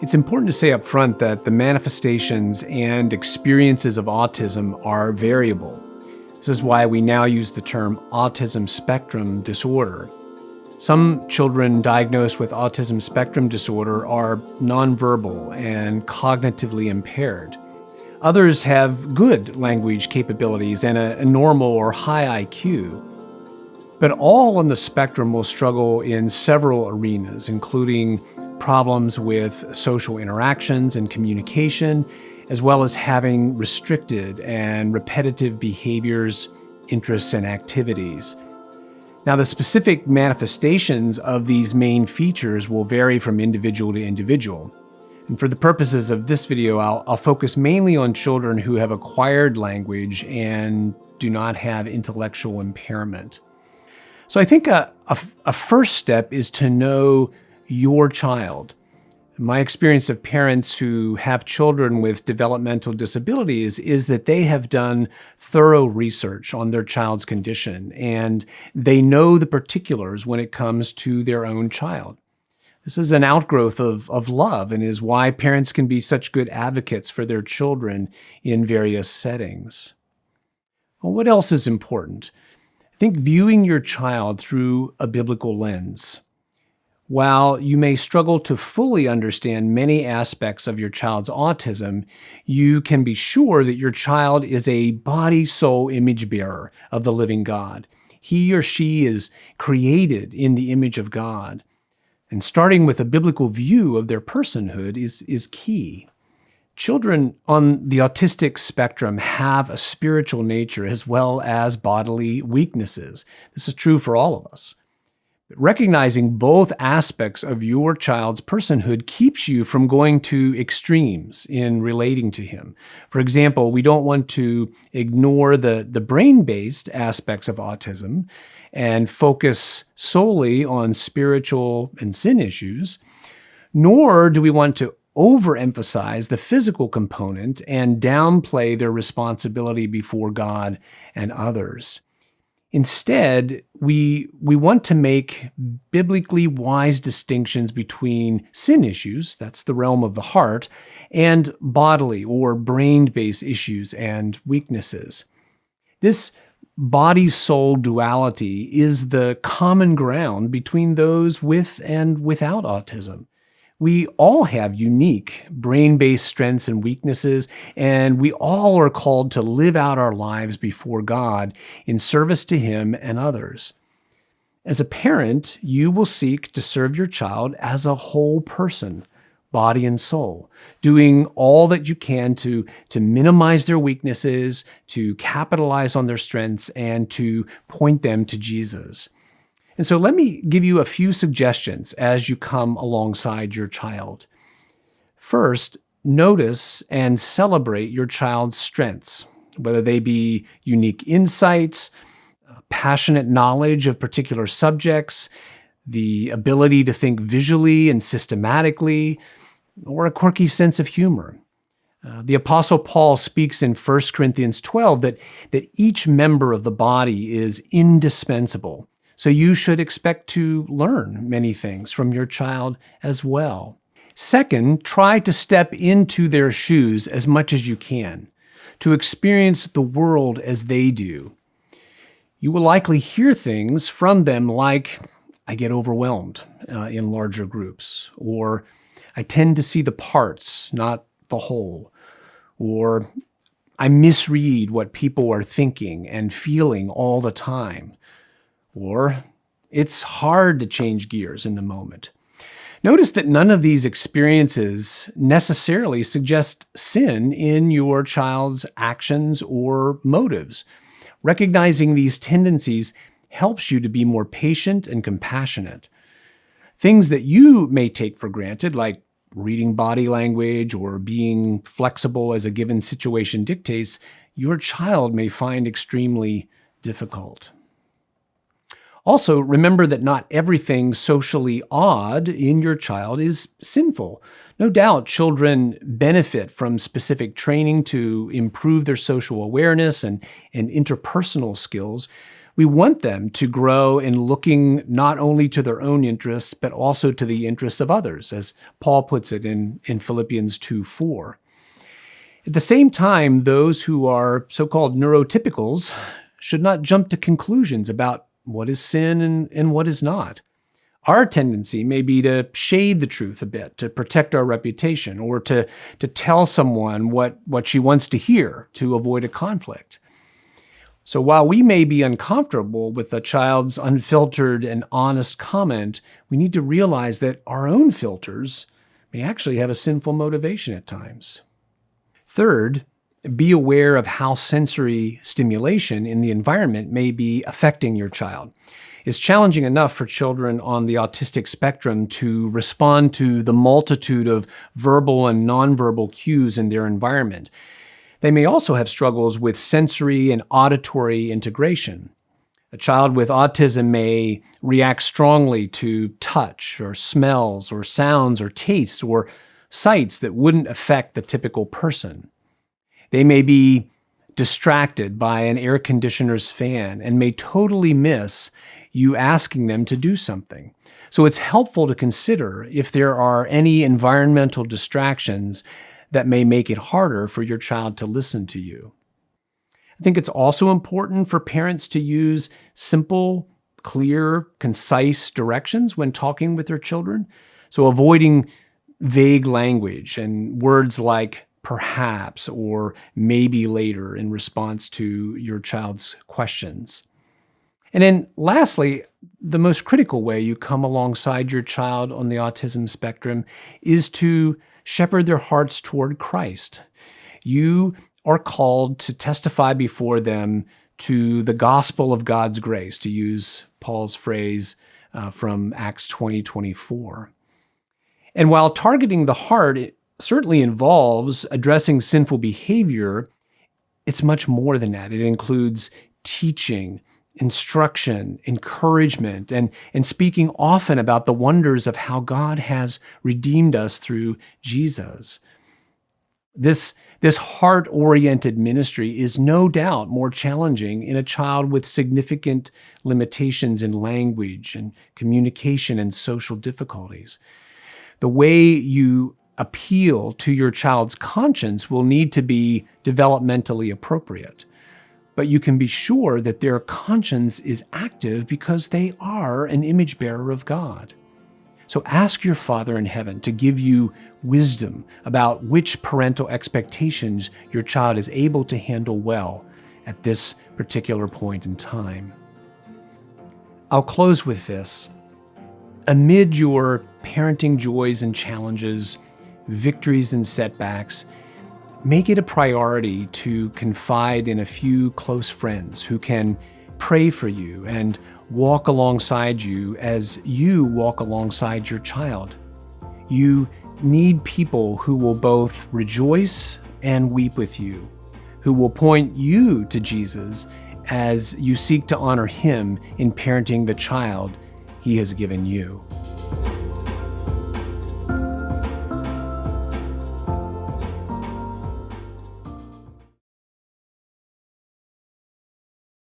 It's important to say up front that the manifestations and experiences of autism are variable. This is why we now use the term autism spectrum disorder. Some children diagnosed with autism spectrum disorder are nonverbal and cognitively impaired. Others have good language capabilities and a normal or high IQ. But all on the spectrum will struggle in several arenas, including problems with social interactions and communication, as well as having restricted and repetitive behaviors, interests, and activities. Now, the specific manifestations of these main features will vary from individual to individual. And for the purposes of this video, I'll focus mainly on children who have acquired language and do not have intellectual impairment. So I think a first step is to know your child. My experience of parents who have children with developmental disabilities is that they have done thorough research on their child's condition, and they know the particulars when it comes to their own child. This is an outgrowth of love and is why parents can be such good advocates for their children in various settings. Well, what else is important? I think viewing your child through a biblical lens. While you may struggle to fully understand many aspects of your child's autism, you can be sure that your child is a body-soul image bearer of the living God. He or she is created in the image of God. And starting with a biblical view of their personhood is key. Children on the autistic spectrum have a spiritual nature as well as bodily weaknesses. This is true for all of us. But recognizing both aspects of your child's personhood keeps you from going to extremes in relating to him. For example, we don't want to ignore the brain-based aspects of autism and focus solely on spiritual and sin issues, nor do we want to overemphasize the physical component and downplay their responsibility before God and others. Instead, we want to make biblically wise distinctions between sin issues, that's the realm of the heart, and bodily or brain-based issues and weaknesses. This body-soul duality is the common ground between those with and without autism. We all have unique brain-based strengths and weaknesses, and we all are called to live out our lives before God in service to Him and others. As a parent, you will seek to serve your child as a whole person, body and soul, doing all that you can to minimize their weaknesses, to capitalize on their strengths, and to point them to Jesus. And so let me give you a few suggestions as you come alongside your child. First, notice and celebrate your child's strengths, whether they be unique insights, passionate knowledge of particular subjects, the ability to think visually and systematically, or a quirky sense of humor. The Apostle Paul speaks in 1 Corinthians 12 that each member of the body is indispensable. So you should expect to learn many things from your child as well. Second, try to step into their shoes as much as you can, to experience the world as they do. You will likely hear things from them like, I get overwhelmed in larger groups, or I tend to see the parts, not the whole, or I misread what people are thinking and feeling all the time. Or it's hard to change gears in the moment. Notice that none of these experiences necessarily suggest sin in your child's actions or motives. Recognizing these tendencies helps you to be more patient and compassionate. Things that you may take for granted, like reading body language or being flexible as a given situation dictates, your child may find extremely difficult. Also, remember that not everything socially odd in your child is sinful. No doubt children benefit from specific training to improve their social awareness and interpersonal skills, We want them to grow in looking not only to their own interests, but also to the interests of others, as Paul puts it in Philippians 2:4. At the same time, those who are so-called neurotypicals should not jump to conclusions about what is sin and what is not. Our tendency may be to shade the truth a bit, to protect our reputation, or to tell someone what she wants to hear to avoid a conflict. So while we may be uncomfortable with a child's unfiltered and honest comment, we need to realize that our own filters may actually have a sinful motivation at times. Third, be aware of how sensory stimulation in the environment may be affecting your child. It's challenging enough for children on the autistic spectrum to respond to the multitude of verbal and nonverbal cues in their environment. They may also have struggles with sensory and auditory integration. A child with autism may react strongly to touch or smells or sounds or tastes or sights that wouldn't affect the typical person. They may be distracted by an air conditioner's fan and may totally miss you asking them to do something. So it's helpful to consider if there are any environmental distractions that may make it harder for your child to listen to you. I think it's also important for parents to use simple, clear, concise directions when talking with their children. So avoiding vague language and words like perhaps or maybe later in response to your child's questions. And then lastly, the most critical way you come alongside your child on the autism spectrum is to shepherd their hearts toward Christ. You are called to testify before them to the gospel of God's grace, to use Paul's phrase from Acts 20:24. And while targeting the heart it certainly involves addressing sinful behavior, it's much more than that. It includes teaching, instruction, encouragement, and speaking often about the wonders of how God has redeemed us through Jesus. This heart-oriented ministry is no doubt more challenging in a child with significant limitations in language and communication and social difficulties. The way you appeal to your child's conscience will need to be developmentally appropriate. But you can be sure that their conscience is active because they are an image bearer of God. So ask your Father in heaven to give you wisdom about which parental expectations your child is able to handle well at this particular point in time. I'll close with this. Amid your parenting joys and challenges, victories and setbacks, make it a priority to confide in a few close friends who can pray for you and walk alongside you as you walk alongside your child. You need people who will both rejoice and weep with you, who will point you to Jesus as you seek to honor him in parenting the child he has given you.